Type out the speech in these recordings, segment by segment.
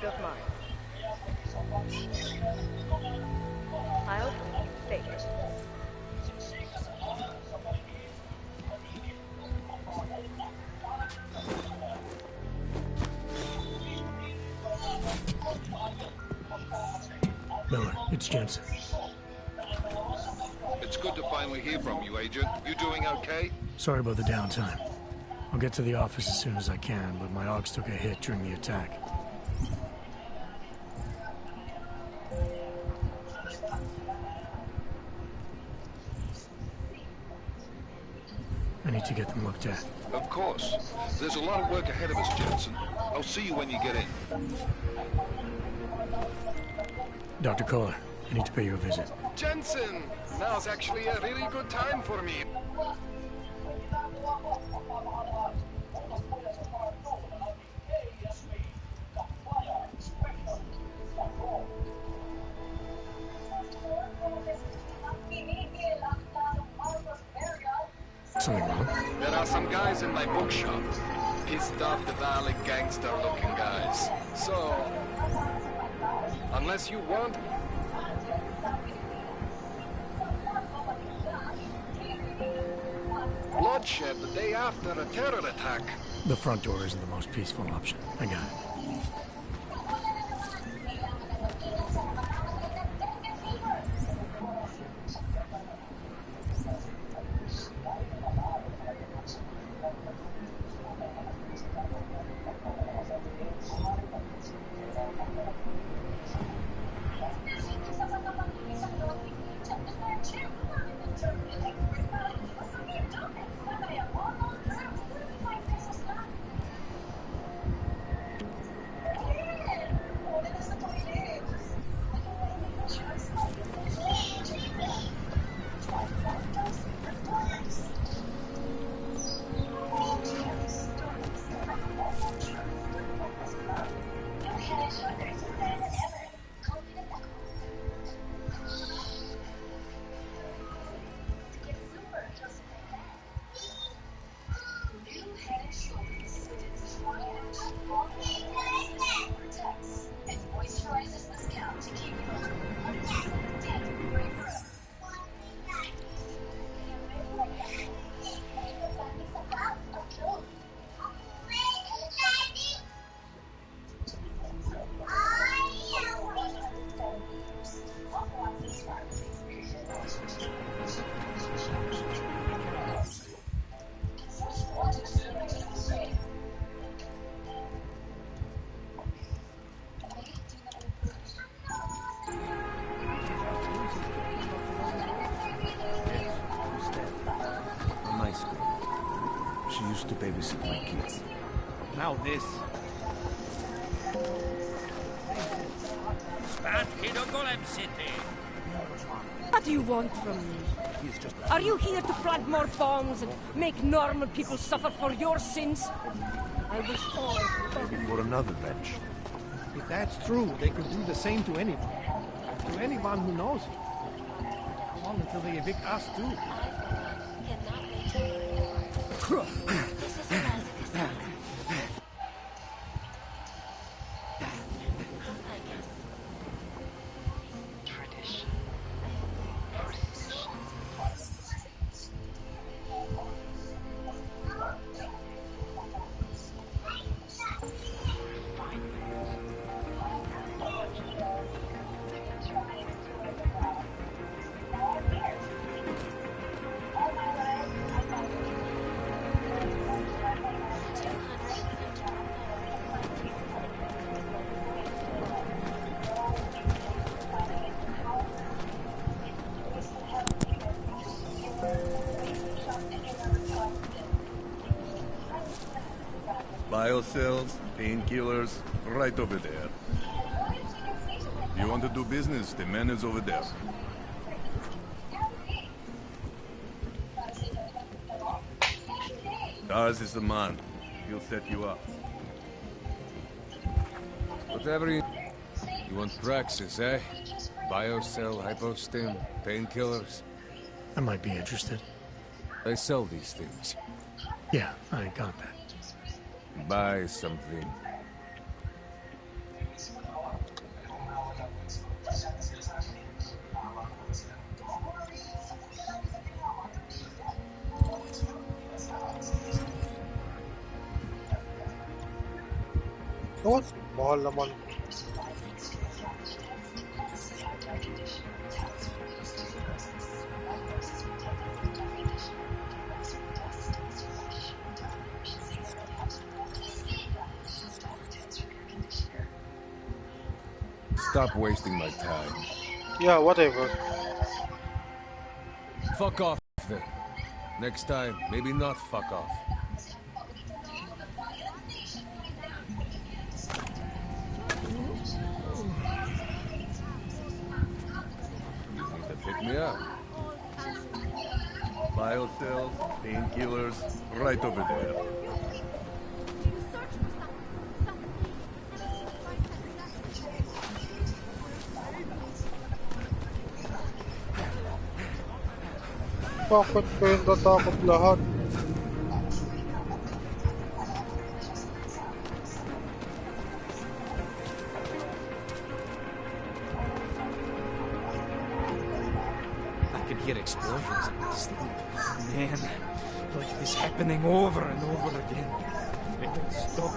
of mine. I'll take it. Miller, it's Jensen. It's good to finally hear from you, Agent. You doing okay? Sorry about the downtime. I'll get to the office as soon as I can, but my AUGs took a hit during the attack. I need to get them looked at. Of course. There's a lot of work ahead of us, Jensen. I'll see you when you get in. Dr. Kohler, I need to pay you a visit. Jensen! Now's actually a really good time for me. Something wrong? There are some guys in my bookshop. Pissed off the Valley gangster-looking guys. So, unless you want... bloodshed the day after a terror attack. The front door isn't the most peaceful option. I got it. To babysit my kids. Now this. What do you want from me? Are you here to plant more bombs and make normal people suffer for your sins? I wish all... Maybe for another wrench. If that's true, they could do the same to anyone. To anyone who knows it. How long until they evict us too? Biocells, painkillers, right over there. You want to do business, the man is over there. Tars is the man. He'll set you up. Whatever you want Praxis, eh? Biocell, hypostim, painkillers. I might be interested. They sell these things. Yeah, I got that. Buy something. Oh, mahal naman. Stop wasting my time. Yeah, whatever. Fuck off, then. Next time, maybe not fuck off. You need to pick me up. Biocells, painkillers, right over there. Bakit kayo natakot lahat? I can hear explosions in my sleep. Man, like this happening over and over again. It won't stop.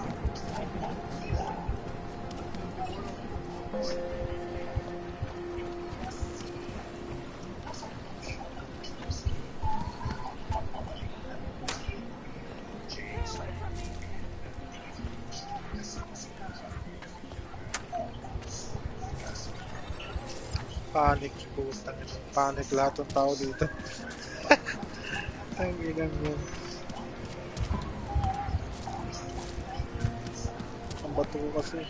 Panic. Putang ina. Panic lahat ng tao dito. Ang inang yan. Ang bato ko kasi.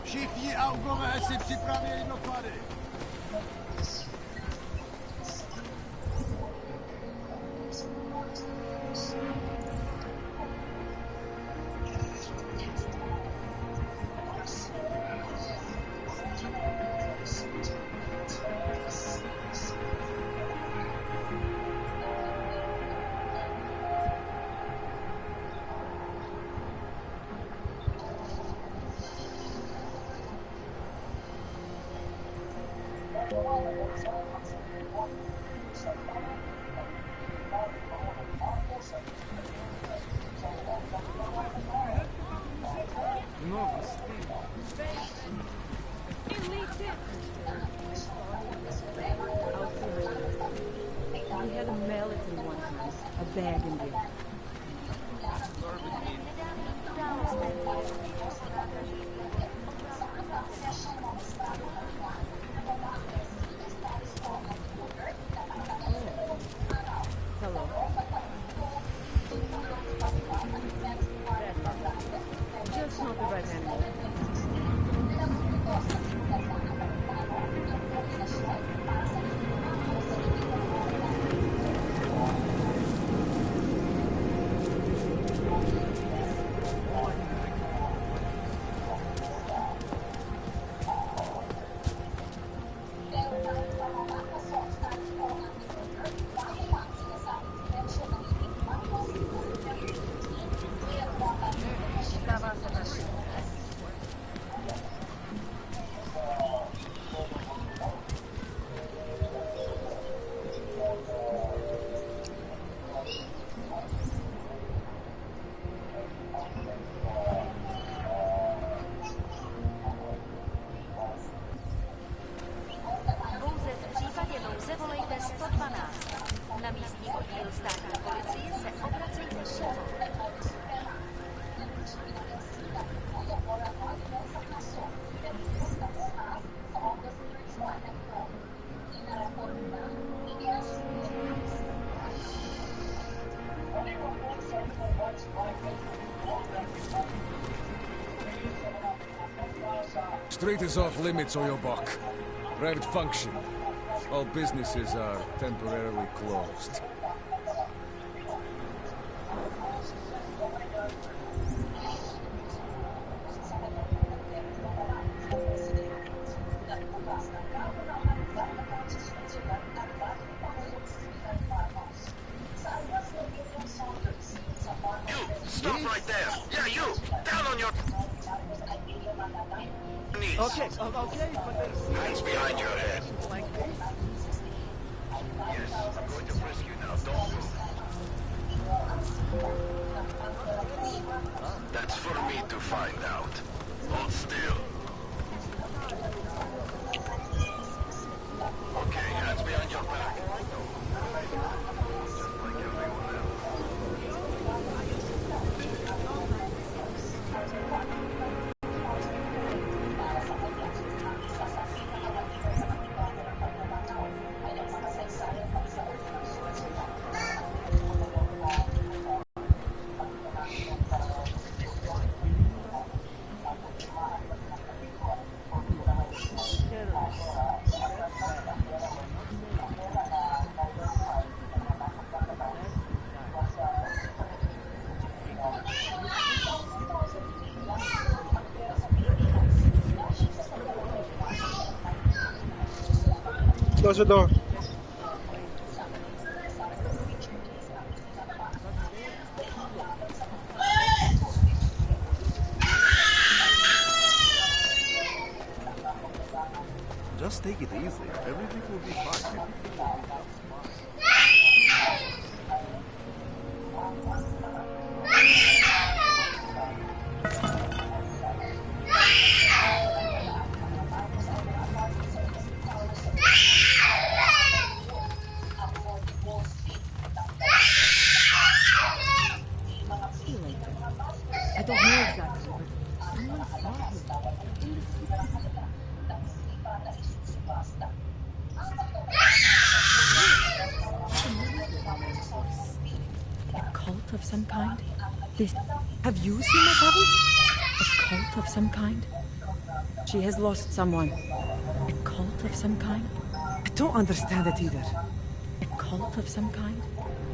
Všichni augové si připravějí doklady. He had a mallet in one hand, a bag in the other. Hello. Just not the right animal. Pouze v případě nouze volejte 112. Na místní oddíl státní policie se obracejte přímo. Street is off limits, or your buck. Private function. All businesses are temporarily closed. You! Stop right there! Yeah, you! Down on your knees! Okay, okay, but there's... Hands behind your head. Like this? Yes, I'm going to frisk you now. Don't move. That's for me to find out. Hold still. Okay, hands behind your back. Just like everyone else. Close the door. Just take it easy. Everything will be fine. I don't know exactly, but someone saw him in the city. A cult of some kind? This... Have you seen my cousin? A cult of some kind? She has lost someone. A cult of some kind? I don't understand it either. A cult of some kind?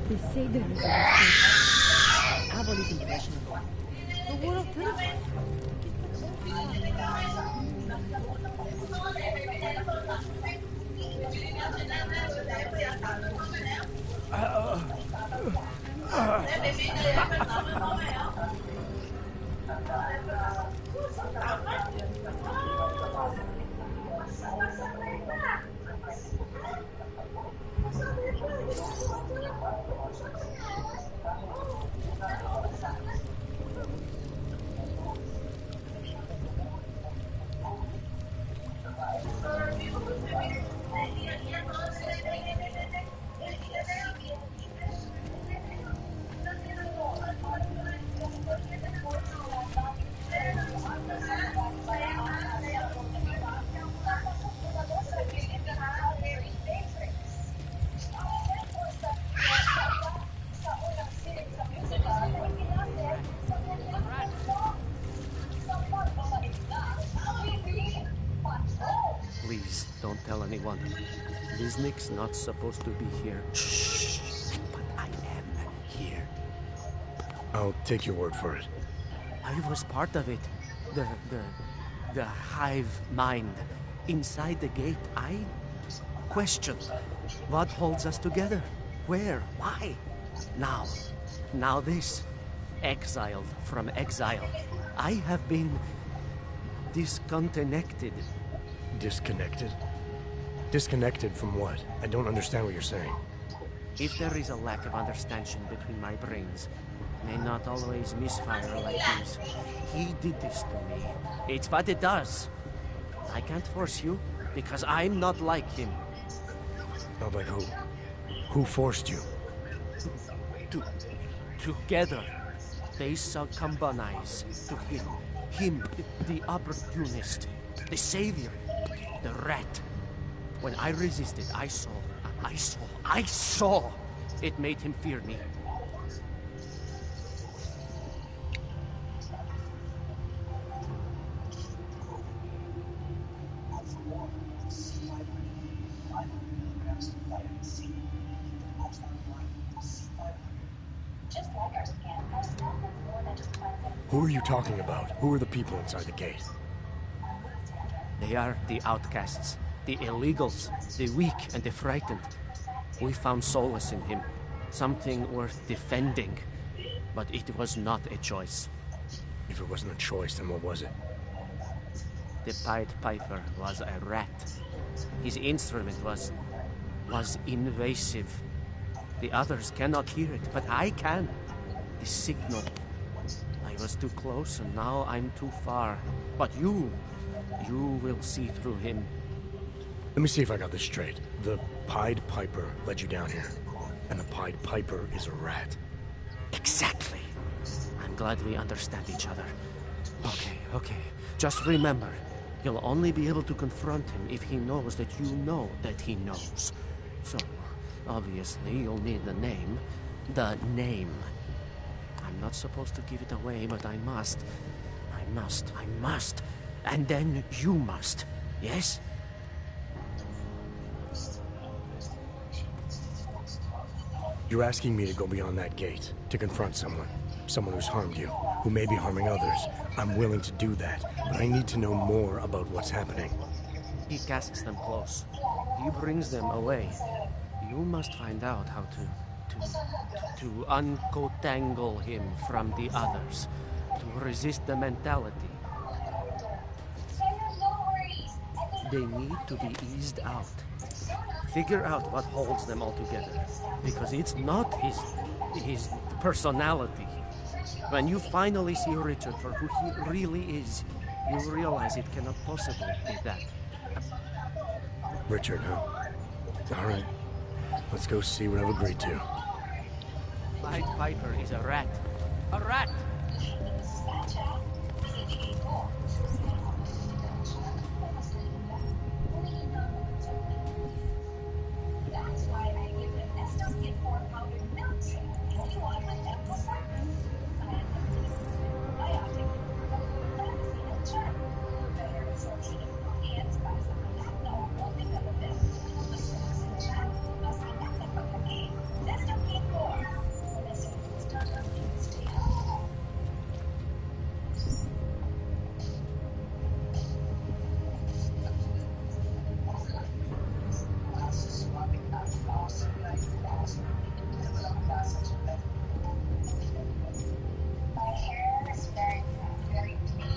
They say there is a mistake. Abel is impressionable. The world terrified. Please, don't tell anyone. Liznik's not supposed to be here. Shh. But I am here. I'll take your word for it. I was part of it. The hive mind. Inside the gate, I questioned. What holds us together? Where? Why? Now this. Exiled from exile. I have been disconnected. Disconnected? Disconnected from what? I don't understand what you're saying. If there is a lack of understanding between my brains, may not always misfire like this. He did this to me. It's what it does. I can't force you, because I'm not like him. Not like who? Who forced you? Together, they succumbanize to him. Him, the opportunist, the savior, the rat. When I resisted, I saw. It made him fear me. Who are you talking about? Who are the people inside the gate? They are the outcasts, the illegals, the weak and the frightened. We found solace in him, something worth defending, but it was not a choice. If it wasn't a choice, then what was it? The Pied Piper was a rat. His instrument was invasive. The others cannot hear it, but I can. The signal. I was too close, and now I'm too far. But you will see through him. Let me see if I got this straight. The Pied Piper led you down here, and the Pied Piper is a rat. Exactly. I'm glad we understand each other. Okay. Just remember, you'll only be able to confront him if he knows that you know that he knows. So, obviously, you'll need the name. The name. I'm not supposed to give it away, but I must. And then you must. Yes? You're asking me to go beyond that gate, to confront someone who's harmed you, who may be harming others. I'm willing to do that, but I need to know more about what's happening. He casts them close. He brings them away. You must find out how to uncotangle him from the others, to resist the mentality. They need to be eased out. Figure out what holds them all together, because it's not his personality. When you finally see Richard for who he really is, you realize it cannot possibly be that. Richard, huh? All right. Let's go see what I've agreed to. Pied Piper is a rat. A rat!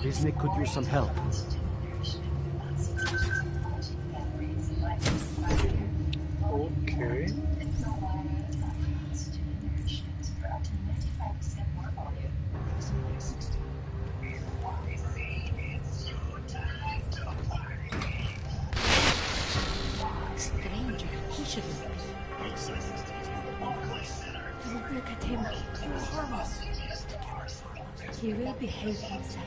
Disney could use some help. Okay. Stranger, he shouldn't be. Don't look at him. He will harm us. He will behave himself.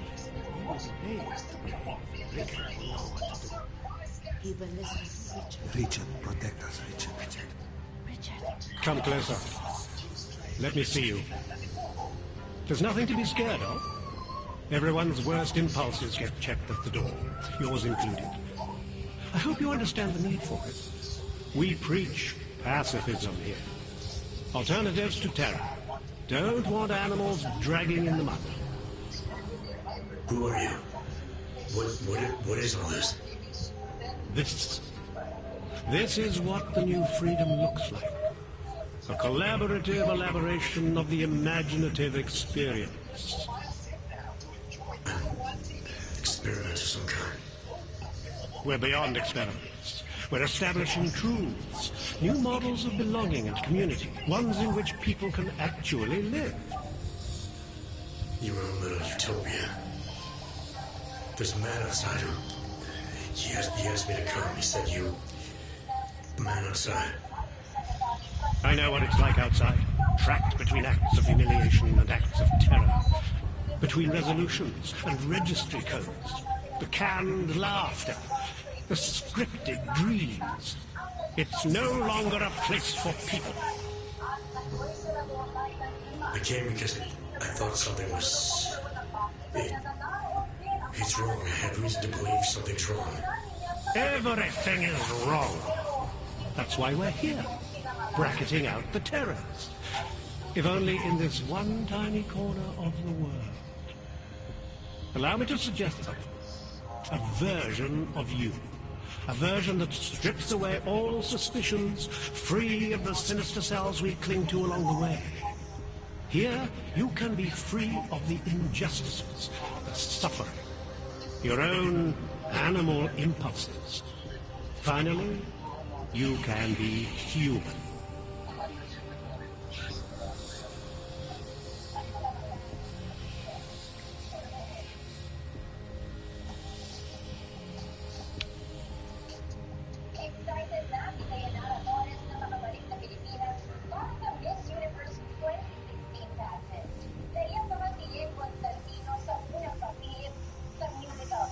He will listen to Richard. Richard, protect us, Richard. Richard. Come closer. Let me see you. There's nothing to be scared of. Everyone's worst impulses get checked at the door, yours included. I hope you understand the need for it. We preach pacifism here. Alternatives to terror. Don't want animals dragging in the mud. Who are you? What is all this? This is what the new freedom looks like. A collaborative elaboration of the imaginative experience. Experiment of some kind. We're beyond experiments. We're establishing truths, new models of belonging and community, ones in which people can actually live. Your own little utopia. There's a man outside who... He asked me to come. He said you... The man outside. I know what it's like outside. Trapped between acts of humiliation and acts of terror. Between resolutions and registry codes. The canned laughter. The scripted dreams. It's no longer a place for people. I came because I thought something was... It's wrong. I had reason to believe something's wrong. Everything is wrong. That's why we're here. Bracketing out the terrors. If only in this one tiny corner of the world. Allow me to suggest something. A version of you. A version that strips away all suspicions, free of the sinister cells we cling to along the way. Here, you can be free of the injustices, the suffering. Your own animal impulses. Finally, you can be human.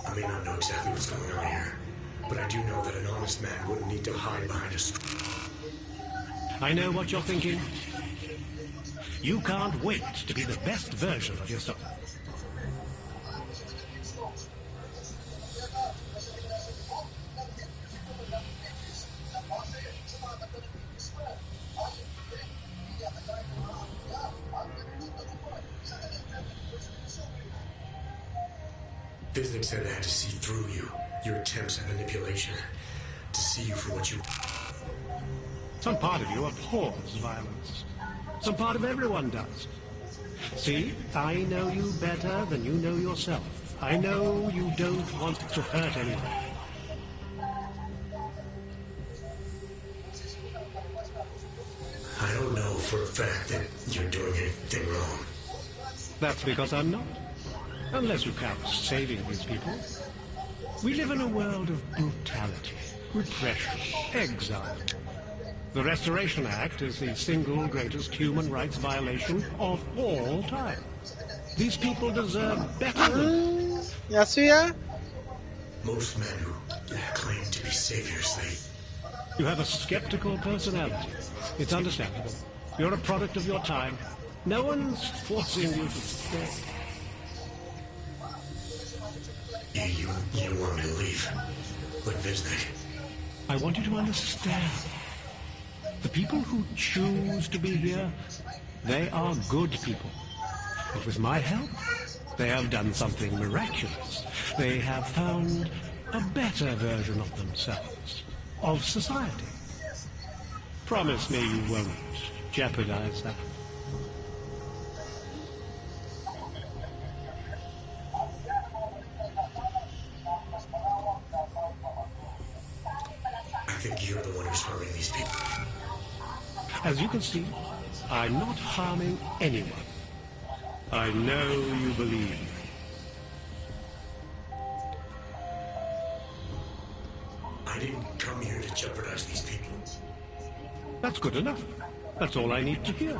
I may not know exactly what's going on here, but I do know that an honest man wouldn't need to hide behind a I know what you're thinking. You can't wait to be the best version of yourself. Visnick said I had to see through you, your attempts at manipulation, to see you for what you... Some part of you abhors violence. Some part of everyone does. See, I know you better than you know yourself. I know you don't want to hurt anyone. I don't know for a fact that you're doing anything wrong. That's because I'm not. Unless you count saving these people. We live in a world of brutality, repression, exile. The Restoration Act is the single greatest human rights violation of all time. These people deserve better than... Yasuya? Most men who claim to be saviors, You have a skeptical personality. It's understandable. You're a product of your time. No one's forcing you to stay. You want me to leave, like Visnick. I want you to understand. The people who choose to be here, they are good people. But with my help, they have done something miraculous. They have found a better version of themselves, of society. Promise me you won't jeopardize that. I think you're the one who's harming these people. As you can see, I'm not harming anyone. I know you believe. I didn't come here to jeopardize these people. That's good enough. That's all I need to hear.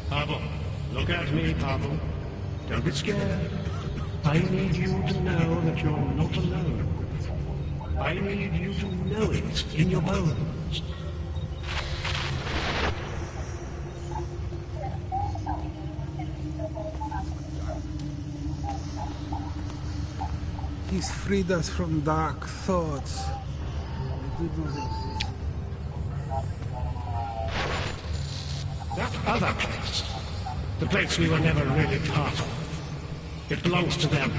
Pavel, look at me, Pavel. Don't be scared. I need you to know that you're not alone. I need you to know it in your bones. He's freed us from dark thoughts. That other place, the place we were never really part of, it belongs to them.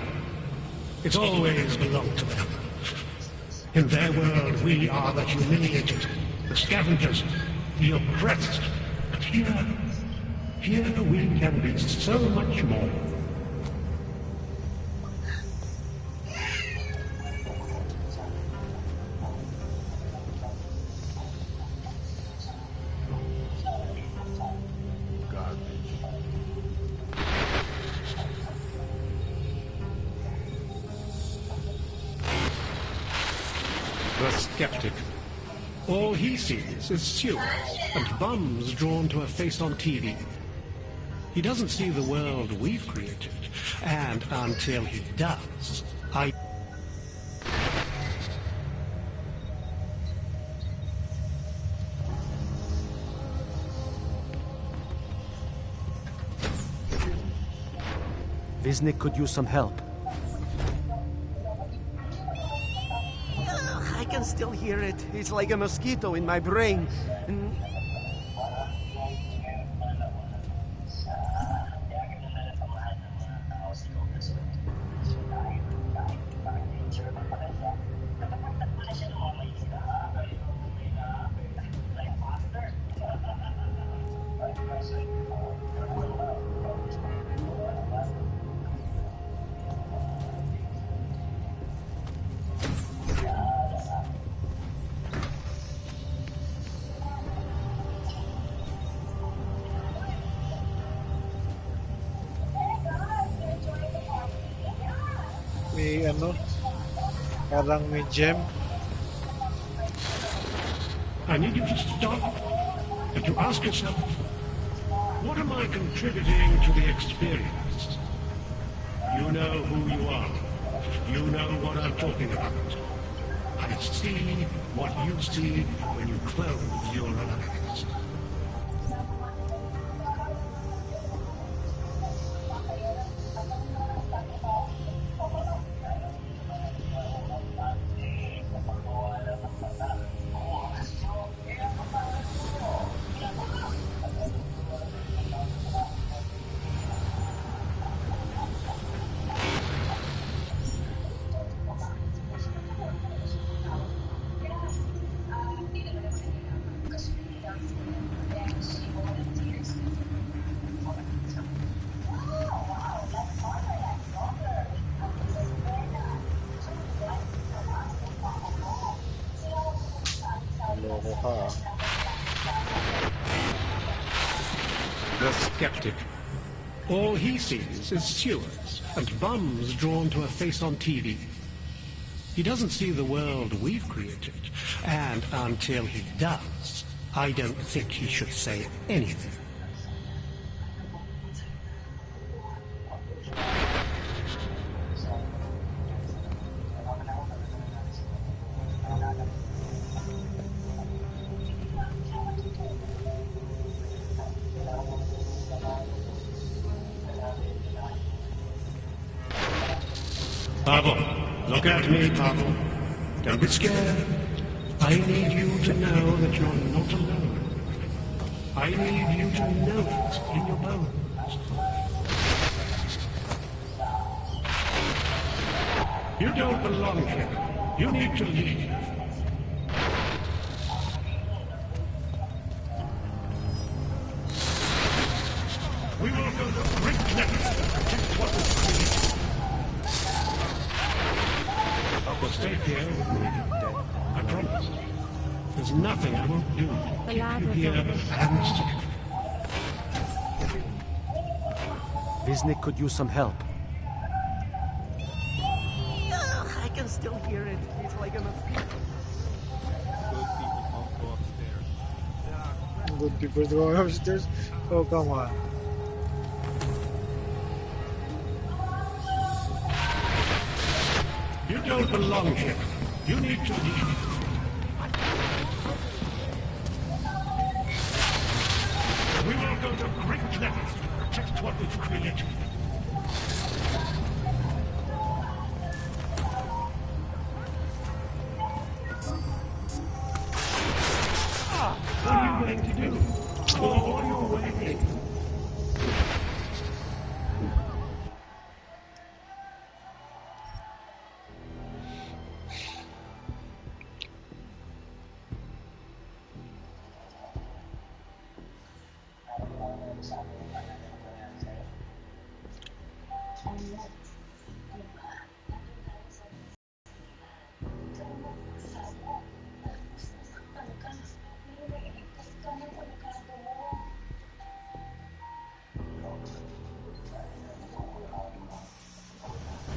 It's always belonged to them. In their world, we are the humiliated, the scavengers, the oppressed. But here we can be so much more. The skeptic. All he sees is sewers and bums drawn to a face on TV. He doesn't see the world we've created, and until he does, Visnick could use some help. I can still hear it. It's like a mosquito in my brain. And may ano, parang may gem. I need you to stop and to ask yourself, what am I contributing to the experience? You know who you are. You know what I'm talking about. I see what you see when you close your eyes. Loko ka. The skeptic. All he sees is sewers and bums drawn to a face on TV. He doesn't see the world we've created, and until he does, I don't think he should say anything. Pavel, look at me, Pavel. Don't be scared. I need you to know that you're not alone. I need you to know it in your bones. You don't belong here. You need to leave. We will go to great lengths to protect what is created. Stay here with me. I promise. There's nothing I won't do to keep you here and safe. Visnik could use some help. I can still hear it. It's like a mosquito. Good people go upstairs. Oh, come on. You don't belong here. You need to leave. We will go to great lengths to protect what we've created. What are you going to do? Oh, you're waiting.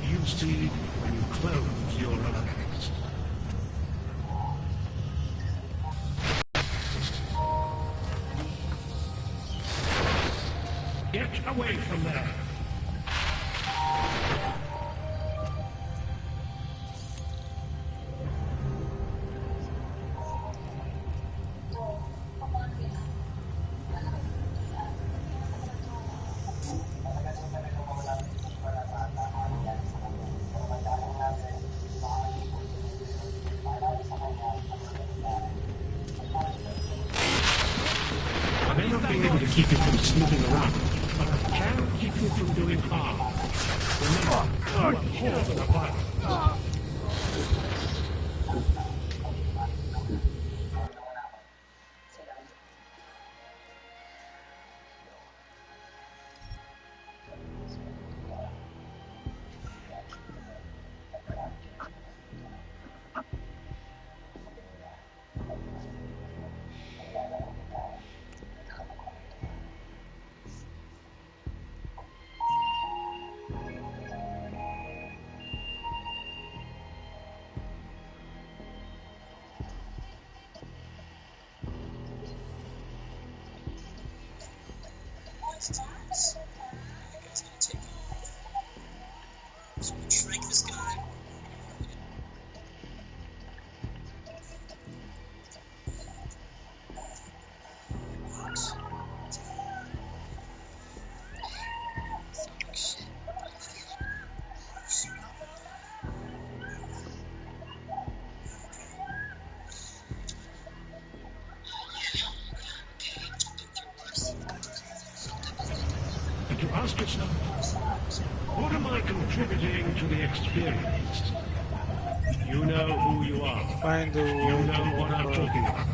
You see when you close your eyes. Get away from there. keep you from snooping around, but I can keep you from doing harm. Remember, you are more than a pilot. And to ask yourself, what am I contributing to the experience? You know who you are. You know what I'm talking about.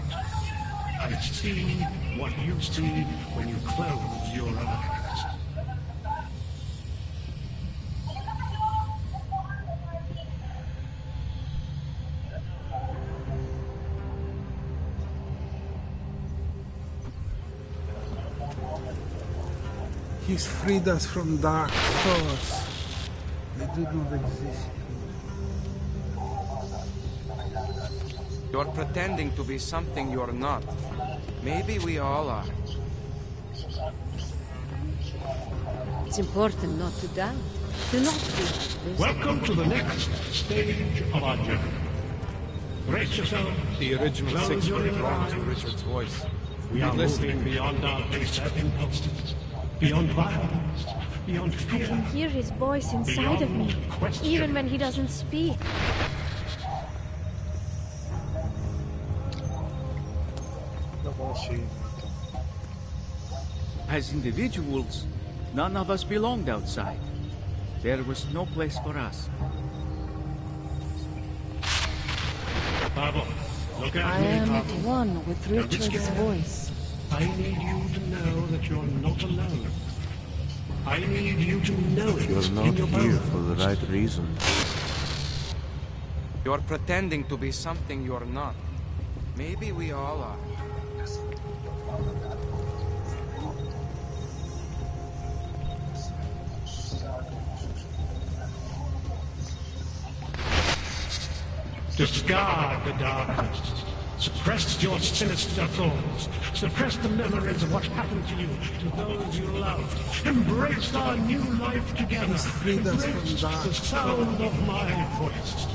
I see what you see when you close your eyes. He's freed us from dark thoughts. They do not exist. You're pretending to be something you're not. Maybe we all are. It's important not to doubt. Do not be. Welcome to the next stage of our journey. Brace yourself. The original Close 6 your foot inner wrong to eyes. Richard's voice. We are listening. moving beyond our baser impulses, beyond violence, beyond fear. I can hear his voice inside of me, even when he doesn't speak. As individuals, none of us belonged outside. There was no place for us. Pablo, look at I me, am at Pablo. one with Don't be Richard's scared. voice. I need you to know that you're not alone. I need you to know it You're in not your here bones. for the right reason. You're pretending to be something you're not. Maybe we all are. Discard the darkness. Suppress your sinister thoughts. Suppress the memories of what happened to you, to those you loved. Embrace our new life together. Embrace the sound of my voice.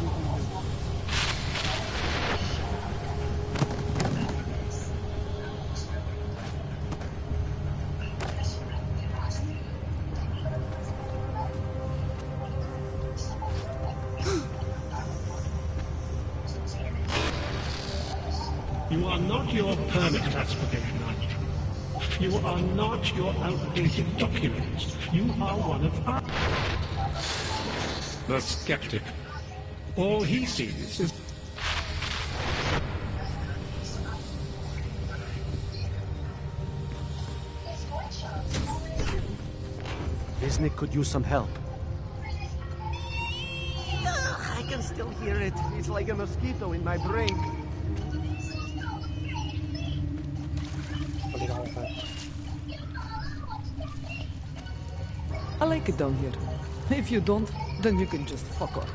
You are not your permit classification item. You are not your outdated documents. You are one of us. The skeptic. All he sees is... Disney could use some help. I can still hear it. It's like a mosquito in my brain. I like it down here. If you don't, then you can just fuck off.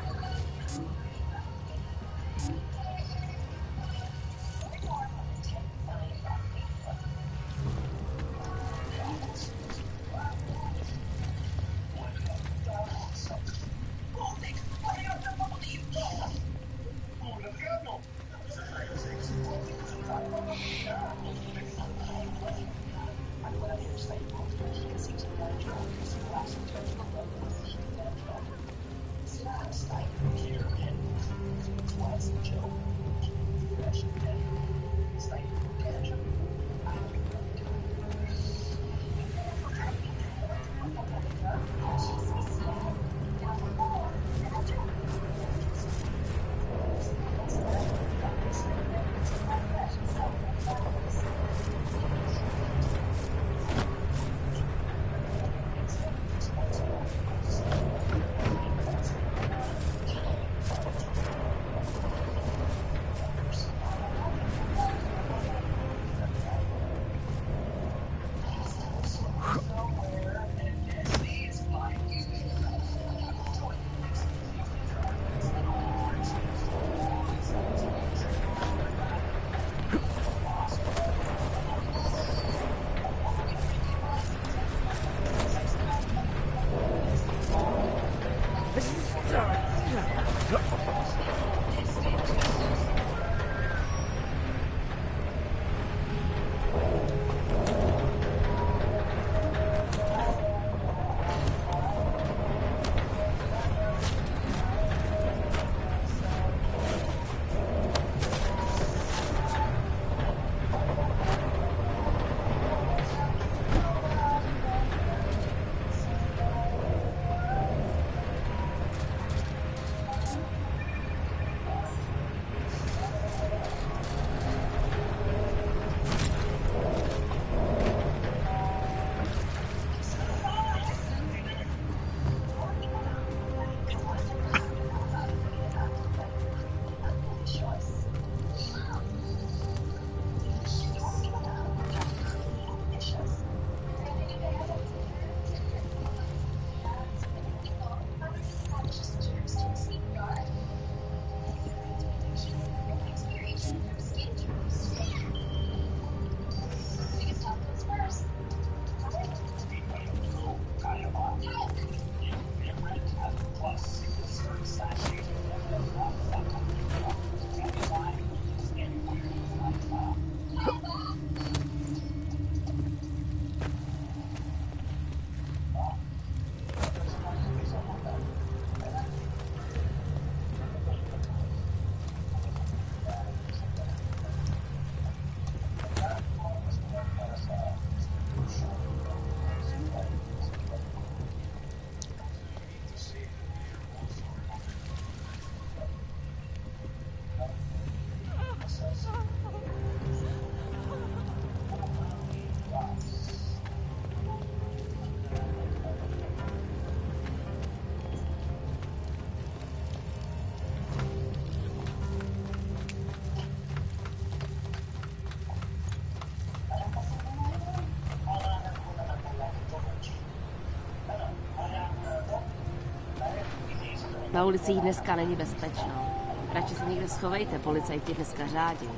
Na ulicích dneska není bezpečno. Radši se někde schovejte, policajti dneska řádí.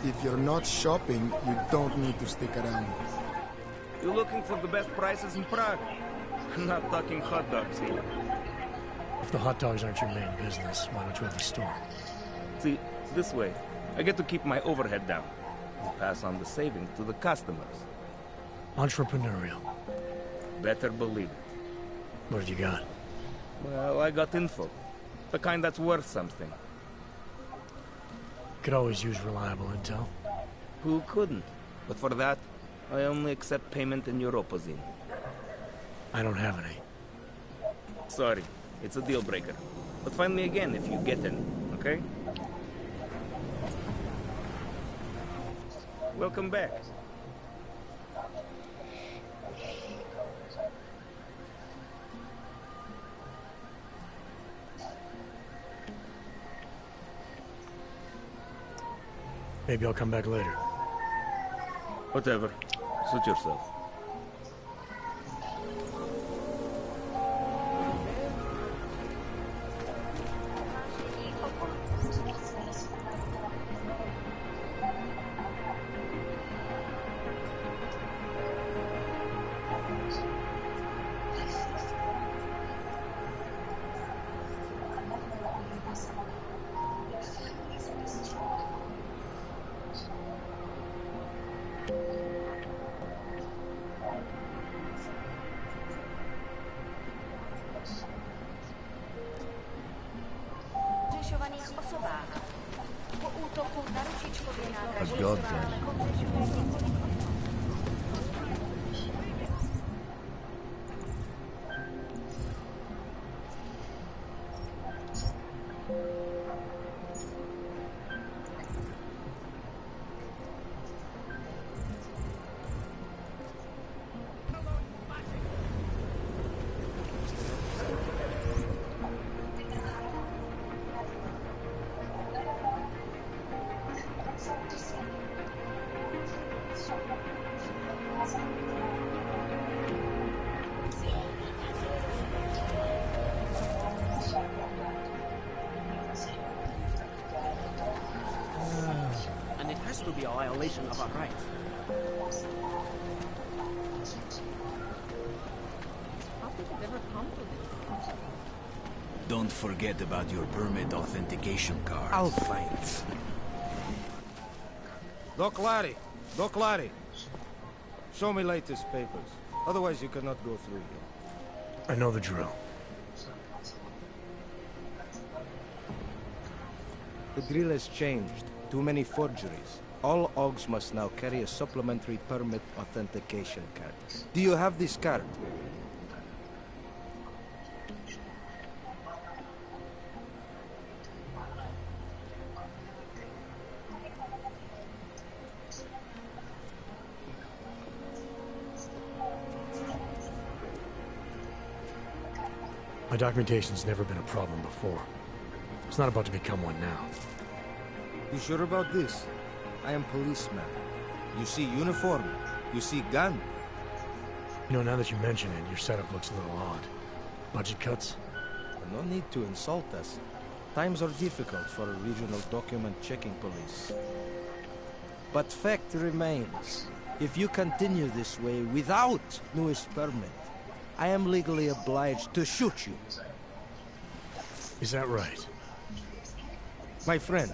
If you're not shopping, you don't need to stick around. You looking for the best prices in Prague? I'm not talking hot dogs here. If the hot dogs aren't your main business, why don't you have a store? See, this way, I get to keep my overhead down and pass on the savings to the customers. Entrepreneurial. Better believe it. What have you got? Well, I got info. The kind that's worth something. Could always use reliable intel. Who couldn't? But for that, I only accept payment in Europozine. I don't have any. Sorry, it's a deal breaker. But find me again if you get any, okay? Welcome back. Maybe I'll come back later. Whatever. Suit yourself. A goddamn. And it has to be a violation of our rights. How did it ever come to this? Don't forget about your permit authentication card. I'll fight. Doc Larry! Doc Larry! Show me latest papers. Otherwise you cannot go through here. I know the drill. The drill has changed. Too many forgeries. All OGs must now carry a supplementary permit authentication card. Do you have this card? My documentation's never been a problem before. It's not about to become one now. You sure about this? I am policeman. You see uniform. You see gun. You know, now that you mention it, your setup looks a little odd. Budget cuts? No need to insult us. Times are difficult for a regional document checking police. But fact remains, if you continue this way without newest permit, I am legally obliged to shoot you. Is that right? My friend,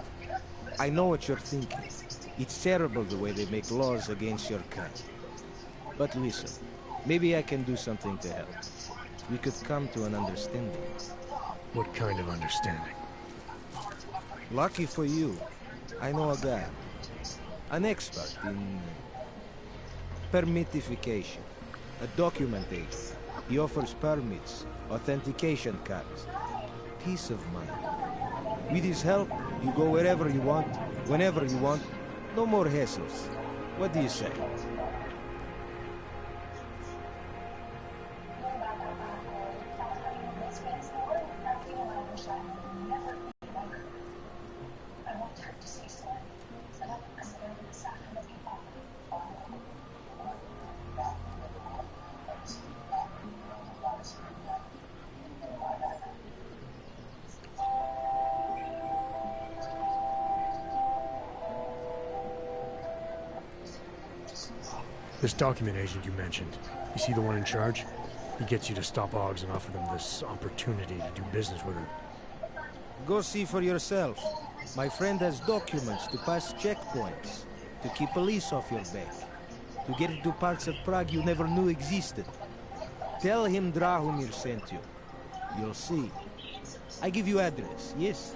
I know what you're thinking. It's terrible the way they make laws against your kind. But listen, maybe I can do something to help. We could come to an understanding. What kind of understanding? Lucky for you, I know a guy. An expert in permitification. A document agent. He offers permits, authentication cards. Peace of mind. With his help, you go wherever you want, whenever you want. No more hassles. What do you say? This document agent you mentioned, you see the one in charge? He gets you to stop Oggs and offer them this opportunity to do business with her. Go see for yourself. My friend has documents to pass checkpoints, to keep police off your back, to get into parts of Prague you never knew existed. Tell him Drahomir sent you. You'll see. I give you address, yes?